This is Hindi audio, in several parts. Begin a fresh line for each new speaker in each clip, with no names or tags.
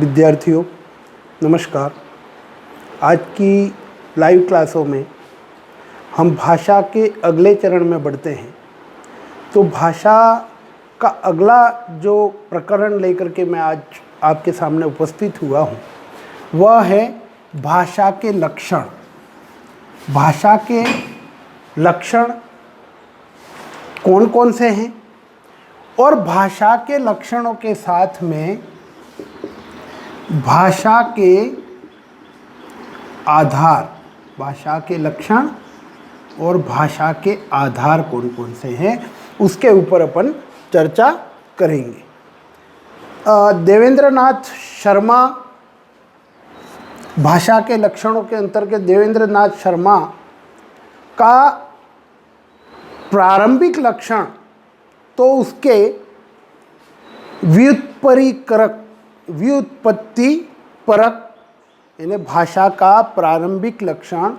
विद्यार्थियों नमस्कार। आज की लाइव क्लासों में हम भाषा के अगले चरण में बढ़ते हैं। तो भाषा का अगला जो प्रकरण लेकर के मैं आज आपके सामने उपस्थित हुआ हूँ वह है भाषा के लक्षण। भाषा के लक्षण कौन कौन से हैं और भाषा के लक्षणों के साथ में भाषा के आधार, भाषा के लक्षण और भाषा के आधार कौन कौन से हैं उसके ऊपर अपन चर्चा करेंगे। देवेंद्र नाथ शर्मा भाषा के लक्षणों के अंतर्गत देवेंद्र नाथ शर्मा का प्रारंभिक लक्षण तो उसके व्युत्पत्ति परक यानी भाषा का प्रारंभिक लक्षण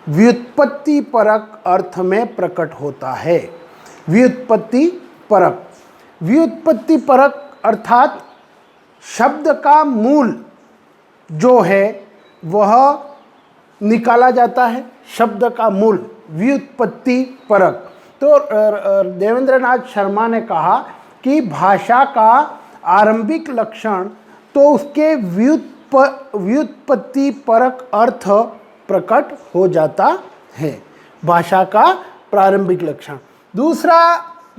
व्युत्पत्ति परक अर्थ में प्रकट होता है। व्युत्पत्ति परक अर्थात शब्द का मूल जो है वह निकाला जाता है। शब्द का मूल व्युत्पत्ति परक। तो देवेंद्र नाथ शर्मा ने कहा कि भाषा का आरंभिक लक्षण तो उसके व्युत्पत्ति परक अर्थ प्रकट हो जाता है। भाषा का प्रारंभिक लक्षण। दूसरा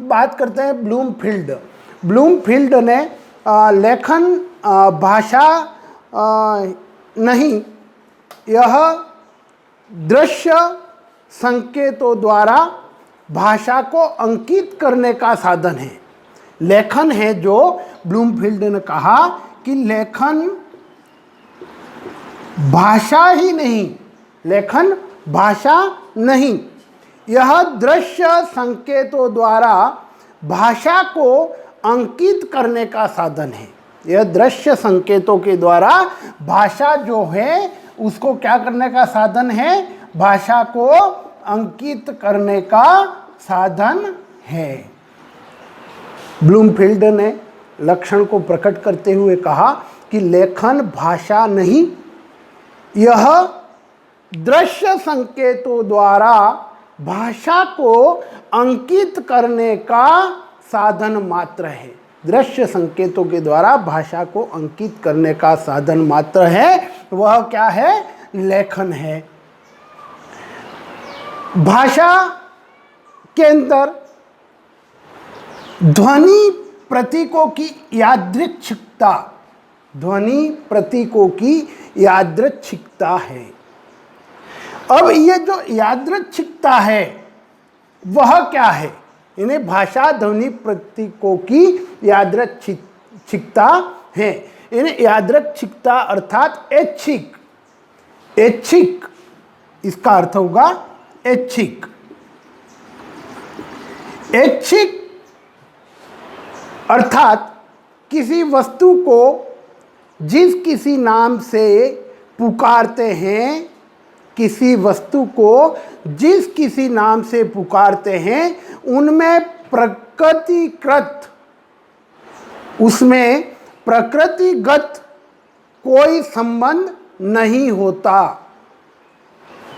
बात करते हैं ब्लूमफील्ड ने लेखन भाषा नहीं, यह दृश्य संकेतों द्वारा भाषा को अंकित करने का साधन है। लेखन है जो ब्लूमफील्ड ने कहा कि लेखन भाषा ही नहीं, लेखन भाषा नहीं, यह दृश्य संकेतों द्वारा भाषा को अंकित करने का साधन है। यह दृश्य संकेतों के द्वारा भाषा जो है उसको क्या करने का साधन है? भाषा को अंकित करने का साधन है। ब्लूमफील्ड ने लक्षण को प्रकट करते हुए कहा कि लेखन भाषा नहीं, यह दृश्य संकेतों द्वारा भाषा को अंकित करने का साधन मात्र है। दृश्य संकेतों के द्वारा भाषा को अंकित करने का साधन मात्र है। वह क्या है? लेखन है। भाषा के अंदर ध्वनि प्रतीकों की यादृच्छिकता, ध्वनि प्रतीकों की यादृच्छिकता है। अब ये जो यादृच्छिकता है वह क्या है? इन्हें भाषा ध्वनि प्रतीकों की यादृच्छिकता है। इन्हें यादृच्छिकता अर्थात ऐच्छिक, ऐच्छिक इसका अर्थ होगा ऐच्छिक। ऐच्छिक अर्थात किसी वस्तु को जिस किसी नाम से पुकारते हैं, किसी वस्तु को जिस किसी नाम से पुकारते हैं उनमें प्रकृतिकृत, उसमें प्रकृतिगत कोई संबंध नहीं होता,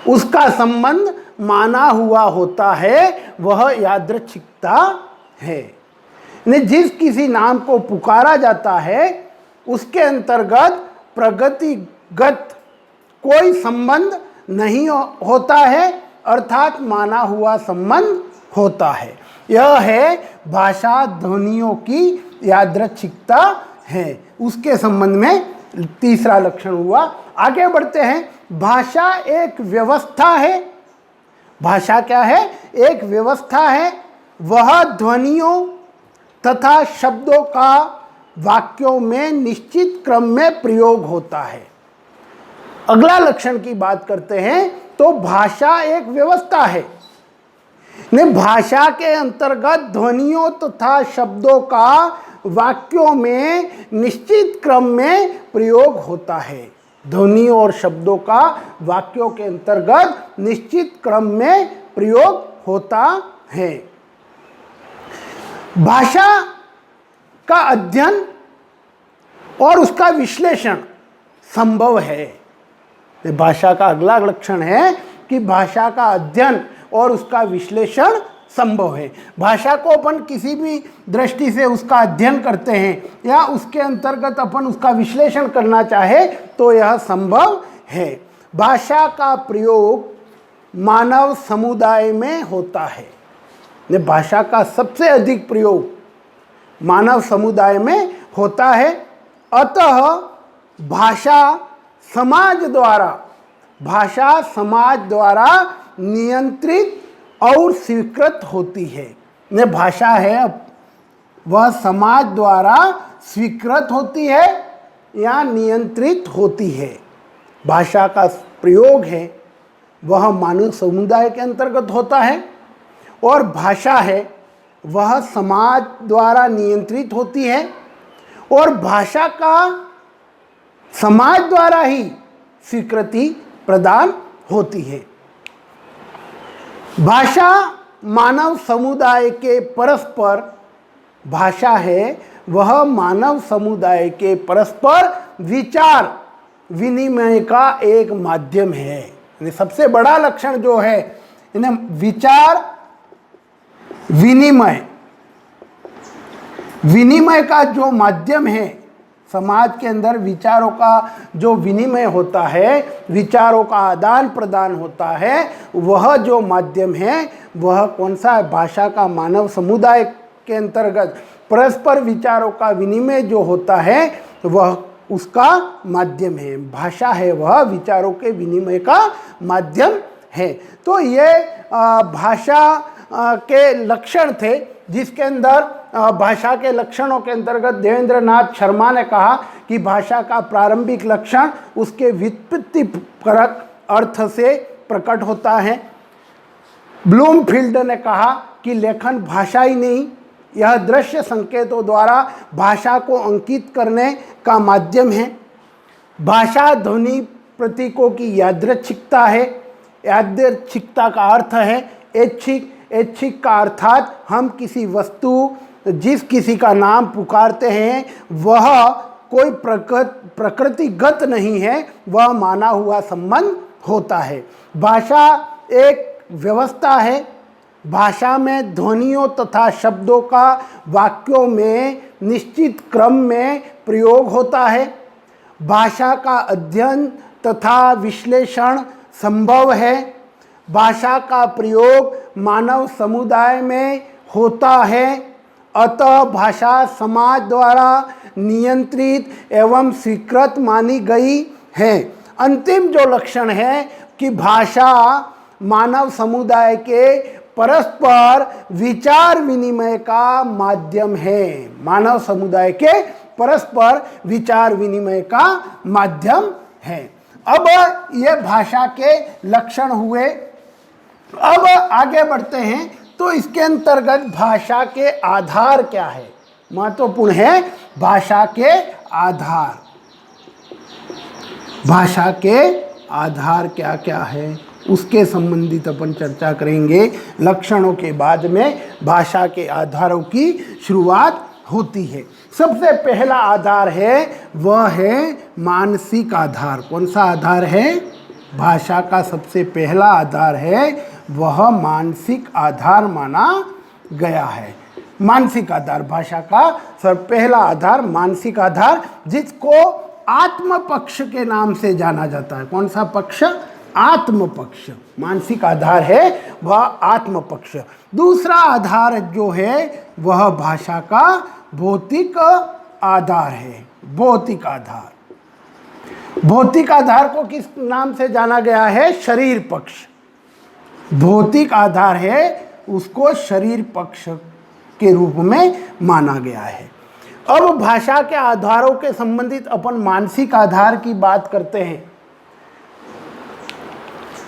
उसका संबंध माना हुआ होता है, वह यादृच्छिकता है। जिस किसी नाम को पुकारा जाता है उसके अंतर्गत प्रगतिगत कोई संबंध नहीं होता है, अर्थात माना हुआ संबंध होता है। यह है भाषा ध्वनियों की यादृच्छिकता है। उसके संबंध में तीसरा लक्षण हुआ। आगे बढ़ते हैं। भाषा एक व्यवस्था है। भाषा क्या है? एक व्यवस्था है। वह ध्वनियों तथा शब्दों का वाक्यों में निश्चित क्रम में प्रयोग होता है। अगला लक्षण की बात करते हैं तो भाषा एक व्यवस्था है। भाषा के अंतर्गत ध्वनियों तथा शब्दों का वाक्यों में निश्चित क्रम में प्रयोग होता है। ध्वनियों और शब्दों का वाक्यों के अंतर्गत निश्चित क्रम में प्रयोग होता है। भाषा का अध्ययन और उसका विश्लेषण संभव है। भाषा का अगला लक्षण है कि भाषा का अध्ययन और उसका विश्लेषण संभव है। भाषा को अपन किसी भी दृष्टि से उसका अध्ययन करते हैं या उसके अंतर्गत अपन उसका विश्लेषण करना चाहे तो यह संभव है। भाषा का प्रयोग मानव समुदाय में होता है। भाषा का सबसे अधिक प्रयोग मानव समुदाय में होता है। अतः भाषा समाज द्वारा नियंत्रित और स्वीकृत होती है। भाषा है वह समाज द्वारा स्वीकृत होती है या नियंत्रित होती है। भाषा का प्रयोग है वह मानव समुदाय के अंतर्गत होता है और भाषा है वह समाज द्वारा नियंत्रित होती है और भाषा का समाज द्वारा ही स्वीकृति प्रदान होती है। भाषा मानव समुदाय के परस्पर भाषा है वह मानव समुदाय के परस्पर विचार विनिमय का एक माध्यम है। सबसे बड़ा लक्षण जो है इन्हें विचार विनिमय का जो माध्यम है, समाज के अंदर विचारों का जो विनिमय होता है, विचारों का आदान प्रदान होता है, वह जो माध्यम है वह कौन सा है? भाषा का मानव समुदाय के अंतर्गत परस्पर विचारों का विनिमय जो होता है वह उसका माध्यम है। भाषा है वह विचारों के विनिमय का माध्यम है। तो ये भाषा के लक्षण थे जिसके अंदर भाषा के लक्षणों के अंतर्गत देवेंद्र नाथ शर्मा ने कहा कि भाषा का प्रारंभिक लक्षण उसके व्युत्पत्ति परक अर्थ से प्रकट होता है। ब्लूमफील्ड ने कहा कि लेखन भाषा ही नहीं, यह दृश्य संकेतों द्वारा भाषा को अंकित करने का माध्यम है। भाषा ध्वनि प्रतीकों की यादृच्छिकता है। यादृच्छिकता का अर्थ है ऐच्छिक। ऐच्छिक का अर्थात हम किसी वस्तु जिस किसी का नाम पुकारते हैं वह कोई प्रकृतिगत नहीं है, वह माना हुआ संबंध होता है। भाषा एक व्यवस्था है। भाषा में ध्वनियों तथा शब्दों का वाक्यों में निश्चित क्रम में प्रयोग होता है। भाषा का अध्ययन तथा विश्लेषण संभव है। भाषा का प्रयोग मानव समुदाय में होता है। अतः भाषा समाज द्वारा नियंत्रित एवं स्वीकृत मानी गई है। अंतिम जो लक्षण है कि भाषा मानव समुदाय के परस्पर विचार विनिमय का माध्यम है। मानव समुदाय के परस्पर विचार विनिमय का माध्यम है। अब ये भाषा के लक्षण हुए। अब आगे बढ़ते हैं तो इसके अंतर्गत भाषा के आधार क्या है? महत्वपूर्ण है भाषा के आधार। भाषा के आधार क्या क्या है उसके संबंधित अपन चर्चा करेंगे। लक्षणों के बाद में भाषा के आधारों की शुरुआत होती है। सबसे पहला आधार है वह है मानसिक आधार। कौन सा आधार है? भाषा का सबसे पहला आधार है वह मानसिक आधार माना गया है। मानसिक आधार, भाषा का सब पहला आधार मानसिक आधार, जिसको आत्म पक्ष के नाम से जाना जाता है। कौन सा पक्ष? आत्म पक्ष। मानसिक आधार है वह आत्म पक्ष। दूसरा आधार जो है वह भाषा का भौतिक आधार है। भौतिक आधार। भौतिक आधार को किस नाम से जाना गया है? शरीर पक्ष। भौतिक आधार है उसको शरीर पक्ष के रूप में माना गया है। अब भाषा के आधारों के संबंधित अपन मानसिक आधार की बात करते हैं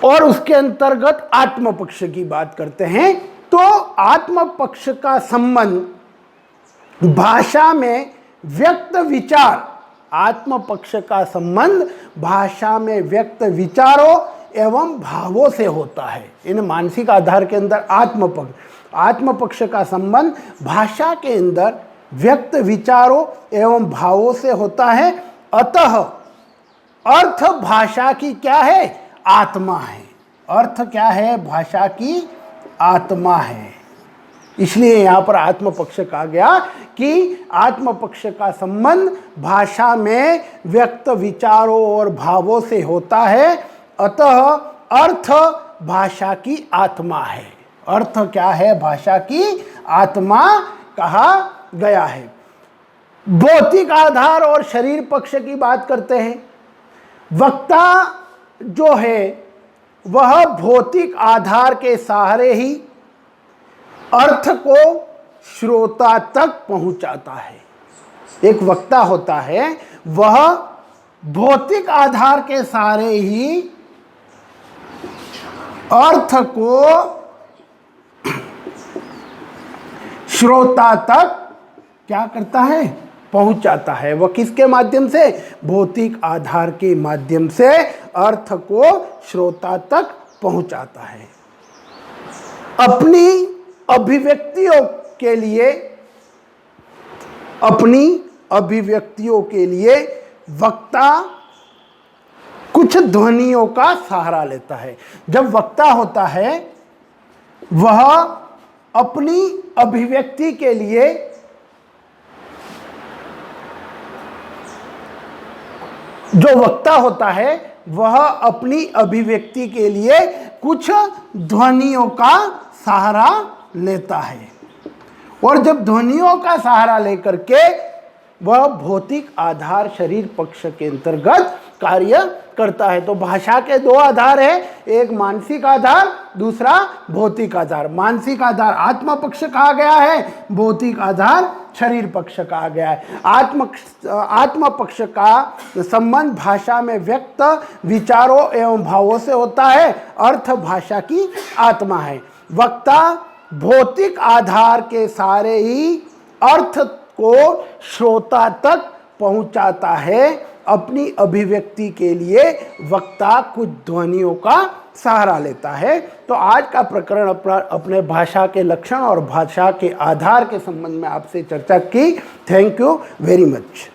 और उसके अंतर्गत आत्म पक्ष की बात करते हैं। तो आत्म पक्ष का संबंध भाषा में व्यक्त विचार, आत्म पक्ष का संबंध भाषा में व्यक्त विचारों एवं भावों से होता है। इन मानसिक आधार के अंदर आत्म पक्ष का संबंध भाषा के अंदर व्यक्त विचारों एवं भावों से होता है, अतः अर्थ भाषा की क्या है? आत्मा है। अर्थ क्या है? भाषा की आत्मा है। इसलिए यहाँ पर आत्म पक्ष कहा गया कि आत्म पक्ष का संबंध भाषा में व्यक्त विचारों और भावों से होता है, अतः अर्थ भाषा की आत्मा है। अर्थ क्या है? भाषा की आत्मा कहा गया है। भौतिक आधार और शरीर पक्ष की बात करते हैं। वक्ता जो है वह भौतिक आधार के सहारे ही अर्थ को श्रोता तक पहुंचाता है। एक वक्ता होता है, वह भौतिक आधार के सहारे ही अर्थ को श्रोता तक क्या करता है? पहुंचाता है। वह किसके माध्यम से? भौतिक आधार के माध्यम से अर्थ को श्रोता तक पहुंचाता है। अपनी अभिव्यक्तियों के लिए वक्ता कुछ ध्वनियों का सहारा लेता है। जब वक्ता होता है वह अपनी अभिव्यक्ति के लिए जो वक्ता होता है वह अपनी अभिव्यक्ति के लिए कुछ ध्वनियों का सहारा लेता है, और जब ध्वनियों का सहारा लेकर के वह भौतिक आधार शरीर पक्ष के अंतर्गत कार्य करता है। तो भाषा के दो आधार है, एक मानसिक आधार, दूसरा भौतिक आधार। मानसिक आधार आत्म पक्ष कहा गया है, भौतिक आधार शरीर पक्ष कहा गया है। आत्म पक्ष का संबंध भाषा में व्यक्त विचारों एवं भावों से होता है, अर्थ भाषा की आत्मा है। वक्ता भौतिक आधार के सहारे ही अर्थ को श्रोता तक पहुंचाता है। अपनी अभिव्यक्ति के लिए वक्ता कुछ ध्वनियों का सहारा लेता है। तो आज का प्रकरण अपने भाषा के लक्षण और भाषा के आधार के संबंध में आपसे चर्चा की। Thank you very much.